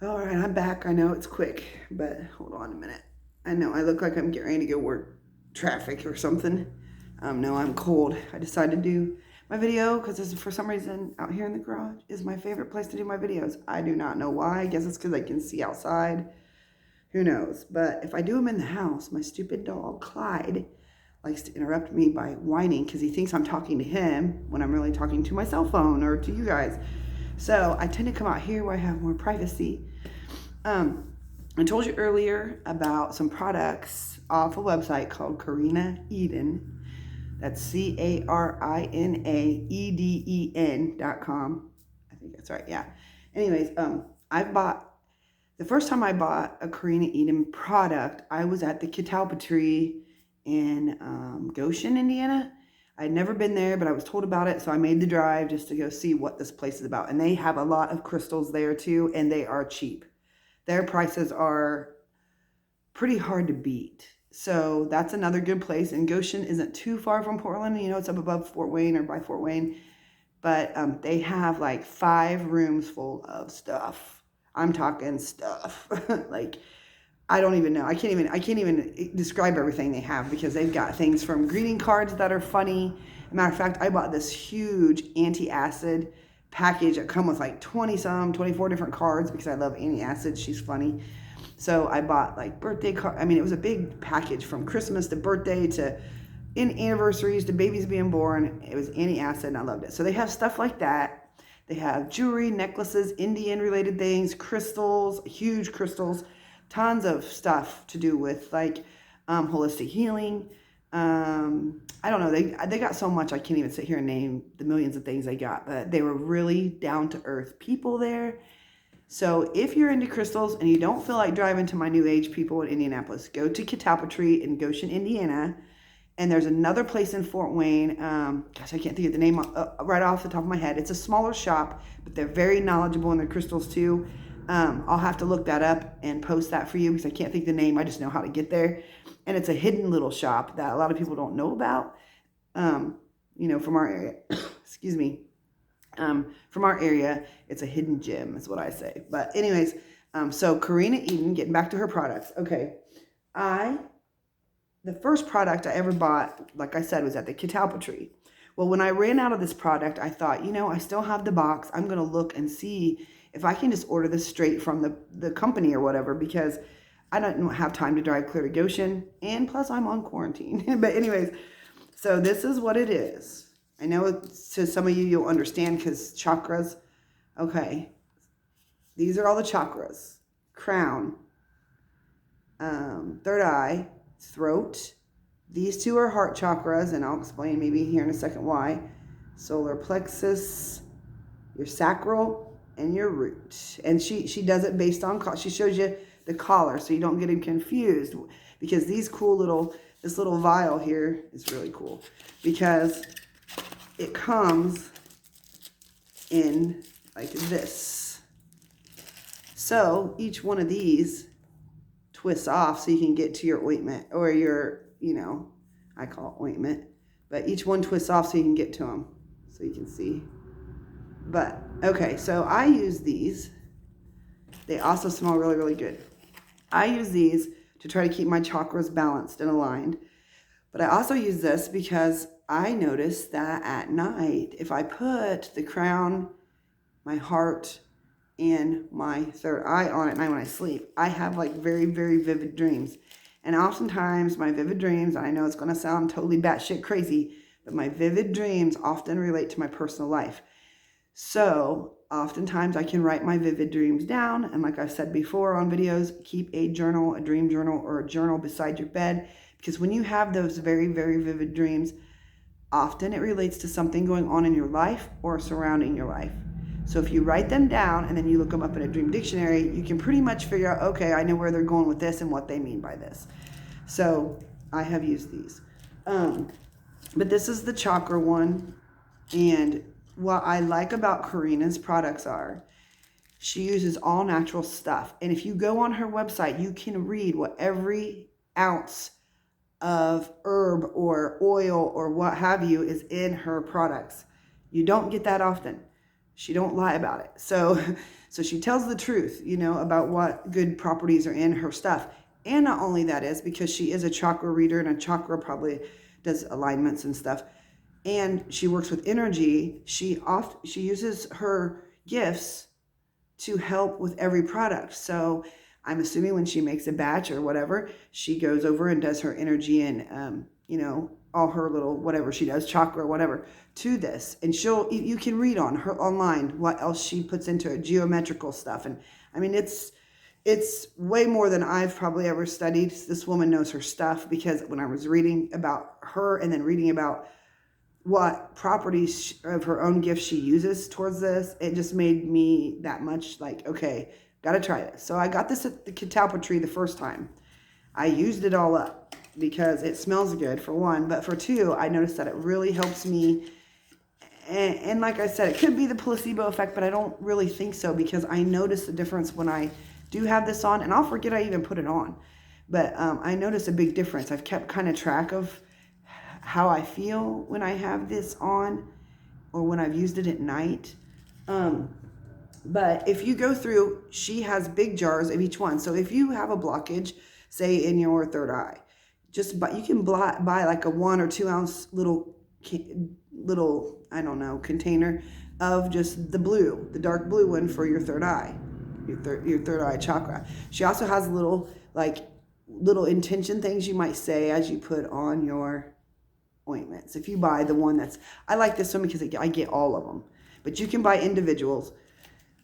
All right, I'm back. I know it's quick, but hold on a minute. I know I look like I'm getting ready to go work traffic or something. No, I'm cold. I decided to do my video because for some reason out here in the garage is my favorite place to do my videos. I do not know why. I guess it's because I can see outside. Who knows? But if I do them in the house, my stupid dog, Clyde, likes to interrupt me by whining because he thinks I'm talking to him when I'm really talking to my cell phone or to you guys. So I tend to come out here where I have more privacy. I told you earlier about some products off a website called Carina Eden. That's CarinaEden.com. I think that's right. Yeah. Anyways, the first time I bought a Carina Eden product, I was at the Catalpa Tree in Goshen, Indiana. I'd never been there, but I was told about it, so I made the drive just to go see what this place is about. And they have a lot of crystals there too, and they are cheap. Their prices are pretty hard to beat. So that's another good place. And Goshen isn't too far from Portland. You know, it's up above Fort Wayne or by Fort Wayne. But they have like 5 rooms full of stuff. I'm talking stuff. Like, I don't even know. I can't even describe everything they have because they've got things from greeting cards that are funny. As a matter of fact, I bought this huge anti-acid package that come with like 24 different cards because I love anti-acid. She's funny. So I bought like birthday card. I mean, it was a big package from Christmas to birthday to anniversaries to babies being born. It was anti-acid and I loved it. So they have stuff like that. They have jewelry, necklaces, Indian related things, crystals, huge crystals, tons of stuff to do with like holistic healing. I don't know. They got so much I can't even sit here and name the millions of things they got, but they were really down to earth people there. So if you're into crystals and you don't feel like driving to my new age people in Indianapolis, go to Catalpa Tree in Goshen, Indiana. And there's another place in Fort Wayne. Gosh, I can't think of the name right off the top of my head. It's a smaller shop, but they're very knowledgeable in their crystals too. I'll have to look that up and post that for you because I can't think of the name. I just know how to get there. And it's a hidden little shop that a lot of people don't know about, from our area. Excuse me. From our area, it's a hidden gem is what I say. But anyways, so Carina Eden, getting back to her products. Okay, the first product I ever bought, like I said, was at the Catalpa Tree. Well, when I ran out of this product, I thought, I still have the box. I'm going to look and see if I can just order this straight from the company or whatever, because I don't have time to drive clear to Goshen. And plus, I'm on quarantine. But anyways, so this is what it is. I know to some of you, you'll understand because chakras. Okay. These are all the chakras. Crown, third eye, throat. These 2 are heart chakras, and I'll explain maybe here in a second why. Solar plexus, your sacral, and your root. And she does it based on, she shows you the collar so you don't get confused, because this little vial here is really cool because it comes in like this. So each one of these twists off so you can get to your ointment or your, I call it ointment, but each one twists off so you can get to them so you can see. But okay, so I use these. They also smell really, really good. I use these to try to keep my chakras balanced and aligned. But I also use this because I noticed that at night, if I put the crown, my heart, and my third eye on at night when I sleep, I have like very, very vivid dreams. And oftentimes my vivid dreams, I know it's going to sound totally batshit crazy, but my vivid dreams often relate to my personal life. So oftentimes I can write my vivid dreams down. And like I've said before on videos, keep a journal, a dream journal, or a journal beside your bed. Because when you have those very, very vivid dreams, often it relates to something going on in your life or surrounding your life. So if you write them down and then you look them up in a dream dictionary, you can pretty much figure out, okay, I know where they're going with this and what they mean by this. So I have used these. But this is the chakra one. And what I like about Carina's products are, she uses all natural stuff. And if you go on her website, you can read what every ounce of herb or oil or what have you is in her products. You don't get that often. She don't lie about it. So So she tells the truth, about what good properties are in her stuff. And not only that is because she is a chakra reader, and a chakra probably does alignments and stuff. And she works with energy. She uses her gifts to help with every product. So I'm assuming when she makes a batch or whatever, she goes over and does her energy and, all her little whatever she does, chakra or whatever, to this. And you can read on her online what else she puts into it, geometrical stuff. And I mean, it's way more than I've probably ever studied. This woman knows her stuff, because when I was reading about her and then reading about what properties of her own gifts she uses towards this, it just made me that much like, okay, gotta try this. So I got this at the catalpa tree the first time. I used it all up because it smells good, for one, but for two, I noticed that it really helps me. And like I said, it could be the placebo effect, but I don't really think so, because I notice the difference when I do have this on, and I'll forget I even put it on. But I notice a big difference. I've kept kind of track of how I feel when I have this on, or when I've used it at night. But if you go through, she has big jars of each one. So if you have a blockage, say in your third eye, you can buy like a 1 or 2 ounce little, I don't know, container of just the dark blue one for your third eye, your third eye chakra. She also has little intention things you might say as you put on your ointments. If you buy the one I like this one because I get all of them, but you can buy individuals.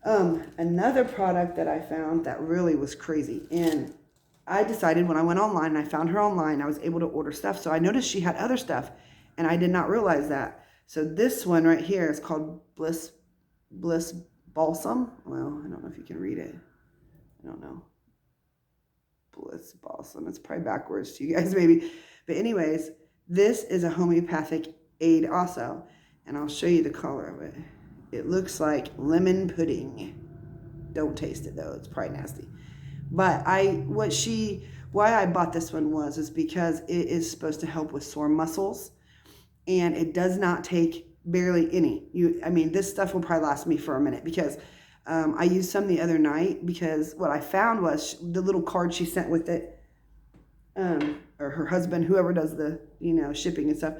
Another product that I found that really was crazy, and I decided when I went online and I found her online, I was able to order stuff. So I noticed she had other stuff, and I did not realize that. So this one right here is called Bliss Balsam. Well, I don't know if you can read it. I don't know. Bliss Balsam. It's probably backwards to you guys maybe. But anyways, this is a homeopathic aid also, and I'll show you the color of it. It looks like lemon pudding. Don't taste it though, it's probably nasty. But why I bought this one is because it is supposed to help with sore muscles, and it does not take barely any. This stuff will probably last me for a minute, because I used some the other night, because what I found was the little card she sent with it, or her husband, whoever does the shipping and stuff,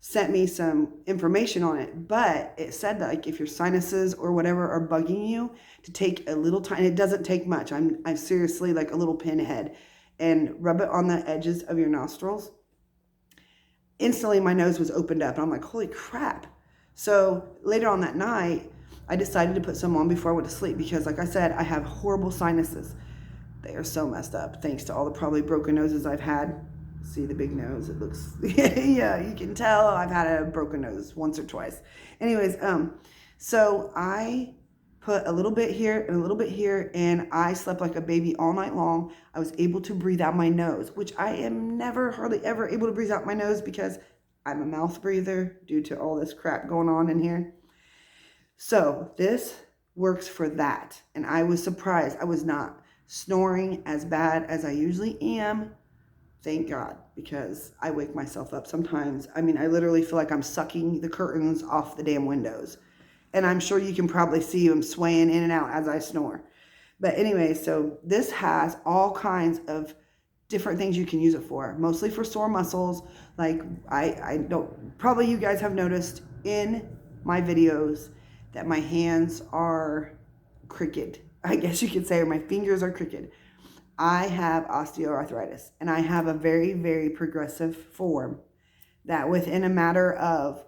sent me some information on it. But it said that like if your sinuses or whatever are bugging you, to take a little time. It doesn't take much. I'm seriously like a little pinhead, and rub it on the edges of your nostrils. Instantly my nose was opened up, and I'm like, holy crap. So later on that night, I decided to put some on before I went to sleep, because like I said, I have horrible sinuses. They are so messed up, thanks to all the probably broken noses I've had. See the big nose? It looks, yeah, you can tell I've had a broken nose once or twice. Anyways, so I put a little bit here and a little bit here, and I slept like a baby all night long. I was able to breathe out my nose, which I am hardly ever able to breathe out my nose, because I'm a mouth breather due to all this crap going on in here. So this works for that. And I was surprised. I was not snoring as bad as I usually am. Thank God, because I wake myself up sometimes. I literally feel like I'm sucking the curtains off the damn windows. And I'm sure you can probably see them swaying in and out as I snore. But anyway, so this has all kinds of different things you can use it for, mostly for sore muscles. Like I don't, probably you guys have noticed in my videos that my hands are crooked, I guess you could say, or my fingers are crooked. I have osteoarthritis, and I have a very, very progressive form that within a matter of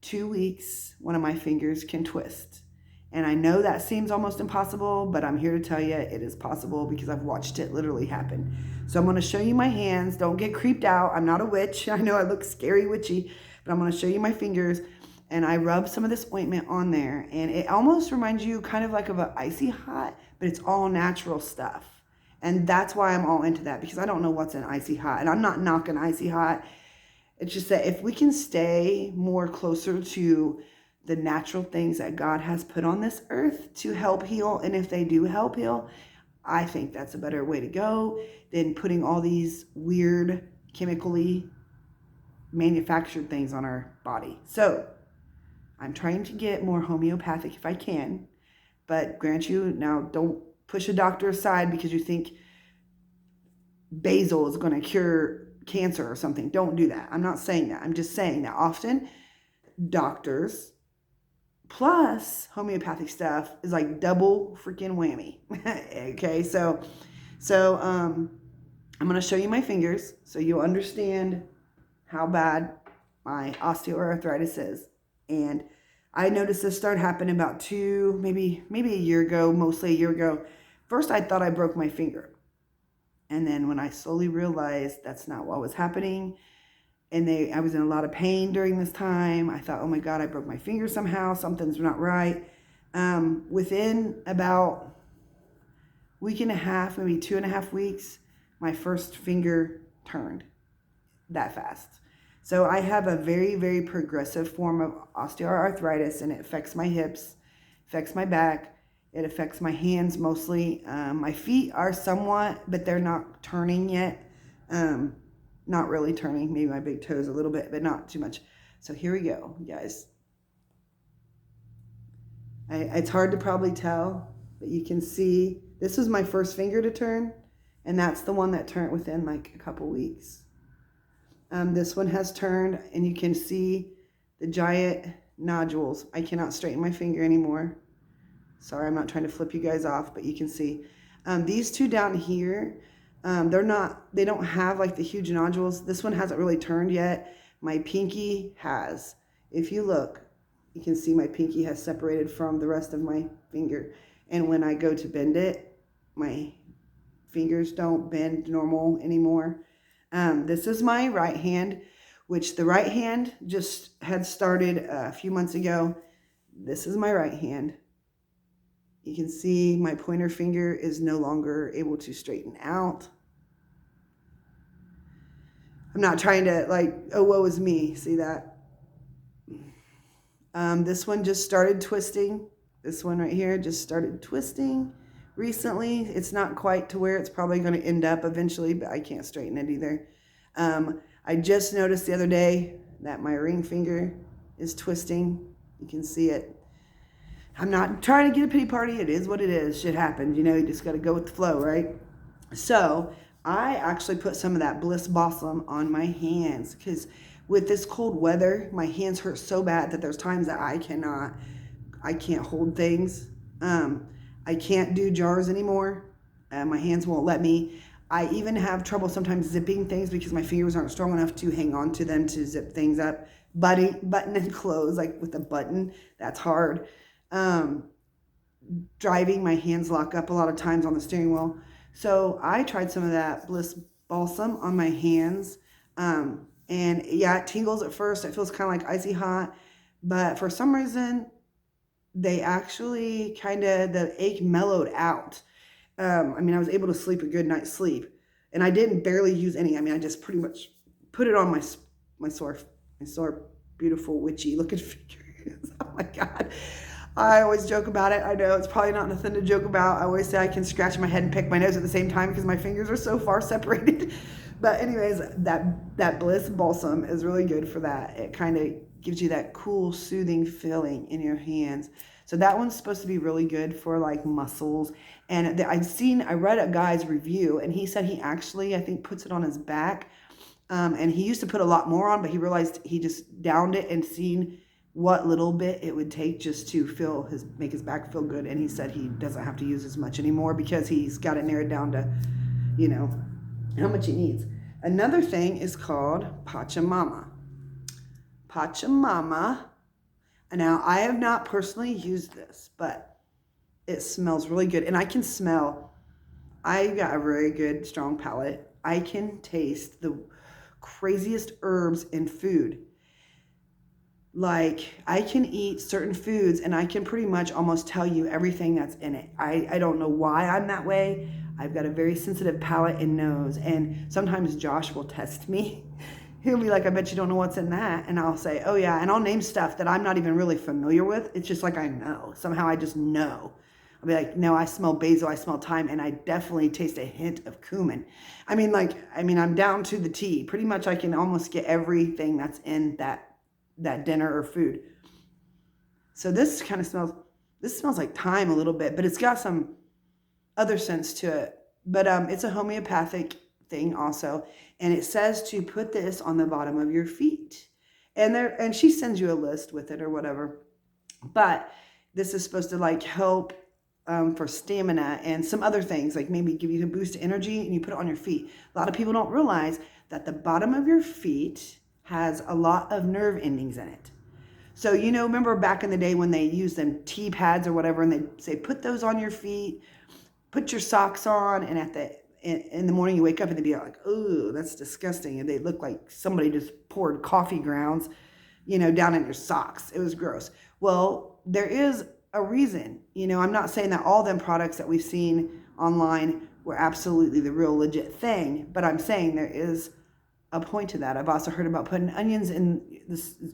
2 weeks, one of my fingers can twist. And I know that seems almost impossible, but I'm here to tell you it is possible, because I've watched it literally happen. So I'm going to show you my hands. Don't get creeped out. I'm not a witch. I know I look scary witchy, but I'm going to show you my fingers. And I rub some of this ointment on there, and it almost reminds you kind of like of an icy hot, but it's all natural stuff. And that's why I'm all into that, because I don't know what's an icy hot, and I'm not knocking icy hot. It's just that if we can stay more closer to the natural things that God has put on this earth to help heal, and if they do help heal, I think that's a better way to go than putting all these weird chemically manufactured things on our body. So I'm trying to get more homeopathic if I can. But grant you, now don't push a doctor aside because you think basil is going to cure cancer or something. Don't do that. I'm not saying that. I'm just saying that often doctors plus homeopathic stuff is like double freaking whammy. Okay, so I'm going to show you my fingers so you'll understand how bad my osteoarthritis is. And I noticed this started happening about maybe a year ago, mostly a year ago. First, I thought I broke my finger. And then when I slowly realized that's not what was happening, and I was in a lot of pain during this time, I thought, oh my God, I broke my finger somehow. Something's not right. Within about week and a half, maybe 2.5 weeks, my first finger turned that fast. So I have a very, very progressive form of osteoarthritis, and it affects my hips, affects my back, it affects my hands mostly. My feet are somewhat, but they're not turning yet. Not really turning, maybe my big toes a little bit, but not too much. So here we go, guys. It's hard to probably tell, but you can see this was my first finger to turn, and that's the one that turned within like a couple weeks. This one has turned, and you can see the giant nodules. I cannot straighten my finger anymore. Sorry, I'm not trying to flip you guys off, but you can see. These two down here, they don't have like the huge nodules. This one hasn't really turned yet. My pinky has. If you look, you can see my pinky has separated from the rest of my finger. And when I go to bend it, my fingers don't bend normal anymore. This is my right hand, which the right hand just had started a few months ago. This is my right hand. You can see my pointer finger is no longer able to straighten out. I'm not trying to like, oh, woe is me. See that? This one just started twisting. This one right here just started twisting recently. It's not quite to where it's probably going to end up eventually, but I can't straighten it either. I just noticed the other day that my ring finger is twisting. You can see it. I'm not trying to get a pity party. It is what it is. Shit happens. You know, you just got to go with the flow, right? So I actually put some of that Bliss Balsam on my hands because with this cold weather, my hands hurt so bad that there's times that I can't hold things. I can't do jars anymore. My hands won't let me. I even have trouble sometimes zipping things because my fingers aren't strong enough to hang on to them to zip things up. Button and close, like with a button, that's hard. Driving, my hands lock up a lot of times on the steering wheel. So I tried some of that Bliss Balsam on my hands. And yeah, it tingles at first. It feels kind of like icy hot. But for some reason, they actually the ache mellowed out. I was able to sleep a good night's sleep. And I didn't barely use any. I just pretty much put it on my sore, beautiful, witchy looking fingers. Oh my God. I always joke about it. I know it's probably not nothing to joke about. I always say I can scratch my head and pick my nose at the same time because my fingers are so far separated. But anyways, that Bliss Balsam is really good for that. It kind of gives you that cool, soothing feeling in your hands. So that one's supposed to be really good for like muscles. And I read a guy's review, and he said he actually, I think, puts it on his back. And he used to put a lot more on, but he realized he just downed it and seen what little bit it would take just to make his back feel good. And he said he doesn't have to use as much anymore because he's got it narrowed down to, how much he needs. Another thing is called Pachamama. Pachamama. Now, I have not personally used this, but it smells really good. And I can smell, I've got a very good, strong palate. I can taste the craziest herbs in food. Like, I can eat certain foods and I can pretty much almost tell you everything that's in it. I don't know why I'm that way. I've got a very sensitive palate and nose. And sometimes Josh will test me. He'll be like, I bet you don't know what's in that. And I'll say, oh yeah. And I'll name stuff that I'm not even really familiar with. It's just like I know. Somehow I just know. I'll be like, no, I smell basil, I smell thyme, and I definitely taste a hint of cumin. I'm down to the T. Pretty much I can almost get everything that's in that dinner or food. So this kind of smells, This smells like thyme a little bit, but it's got some other scents to it. But it's a homeopathic thing also. And it says to put this on the bottom of your feet. And she sends you a list with it or whatever. But this is supposed to like help for stamina and some other things, like maybe give you a boost of energy, and you put it on your feet. A lot of people don't realize that the bottom of your feet has a lot of nerve endings in it. So, remember back in the day when they used them tea pads or whatever, and they'd say, put those on your feet, put your socks on, and in the morning you wake up and they'd be like, oh, that's disgusting. And they look like somebody just poured coffee grounds, down in your socks. It was gross. Well, there is a reason. I'm not saying that all them products that we've seen online were absolutely the real legit thing, but I'm saying there is a point to that. I've also heard about putting onions in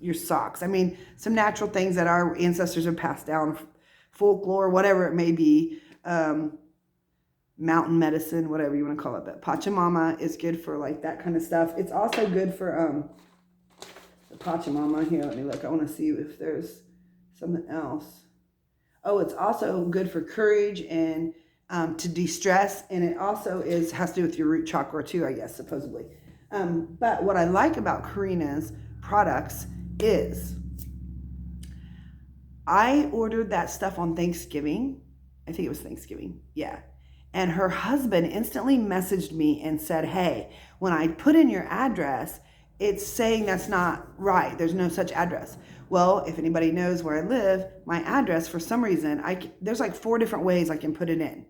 your socks. I mean, some natural things that our ancestors have passed down, folklore, whatever it may be, mountain medicine, whatever you want to call it. But Pachamama is good for like that kind of stuff. It's also good for the Pachamama. Here, let me look. I want to see if there's something else. Oh, it's also good for courage and to de-stress, and it also has to do with your root chakra too, I guess, supposedly. But what I like about Carina's products is I ordered that stuff on Thanksgiving. I think it was Thanksgiving. Yeah. And her husband instantly messaged me and said, hey, when I put in your address, it's saying that's not right. There's no such address. Well, if anybody knows where I live, my address, for some reason, there's like 4 different ways I can put it in.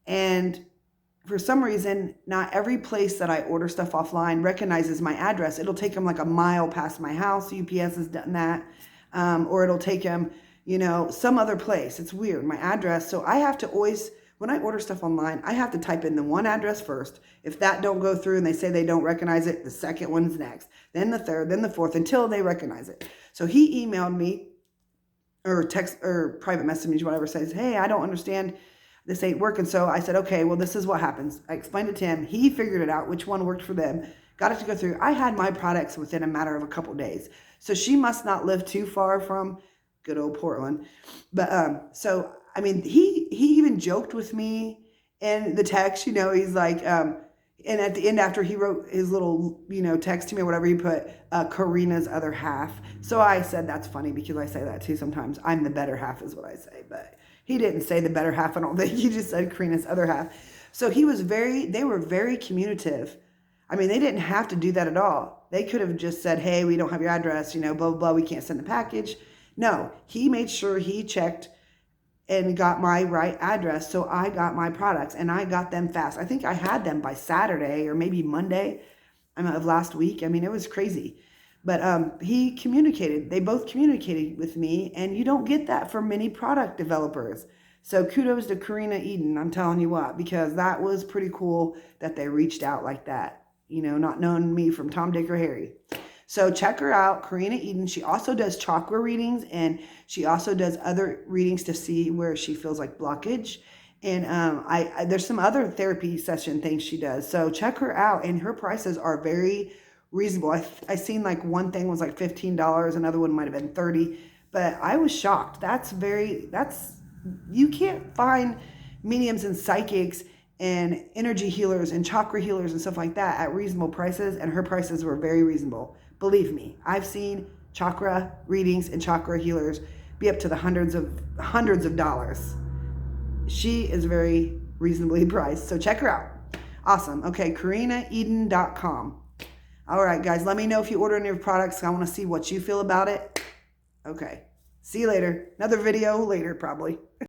And for some reason, not every place that I order stuff offline recognizes my address. It'll take them like a mile past my house. UPS has done that. Or it'll take them, some other place. It's weird, my address. So I have to always, when I order stuff online, I have to type in the one address first. If that don't go through and they say they don't recognize it, the second one's next. Then the third, then the fourth, until they recognize it. So he emailed me or text or private message, whatever, says, hey, I don't understand. This ain't working. So I said, okay, well, this is what happens. I explained it to him. He figured it out, which one worked for them, got it to go through. I had my products within a matter of a couple of days. So she must not live too far from good old Portland. But so, I mean, he even joked with me in the text, he's like, and at the end, after he wrote his little, text to me or whatever, he put Carina's other half. So I said, that's funny because I say that too sometimes. I'm the better half is what I say. But he didn't say the better half, I don't think. He just said Carina's other half. So they were very communicative. I mean, they didn't have to do that at all. They could have just said, hey, we don't have your address, blah, blah, blah, we can't send the package. No, he made sure he checked and got my right address. So I got my products and I got them fast. I think I had them by Saturday or maybe Monday of last week. I mean, it was crazy. But they both communicated with me, and you don't get that from many product developers. So kudos to Carina Eden, I'm telling you what, because that was pretty cool that they reached out like that, not knowing me from Tom, Dick, or Harry. So check her out, Carina Eden. She also does chakra readings, and she also does other readings to see where she feels like blockage. And there's some other therapy session things she does. So check her out, and her prices are very reasonable. I seen like one thing was like $15, another one might have been $30, but I was shocked. You can't find mediums and psychics and energy healers and chakra healers and stuff like that at reasonable prices, and her prices were very reasonable. Believe me, I've seen chakra readings and chakra healers be up to the hundreds of dollars. She is very reasonably priced, so check her out. Awesome. Okay, carinaeden.com. All right, guys, let me know if you order any of your products. I want to see what you feel about it. Okay, see you later. Another video later, probably.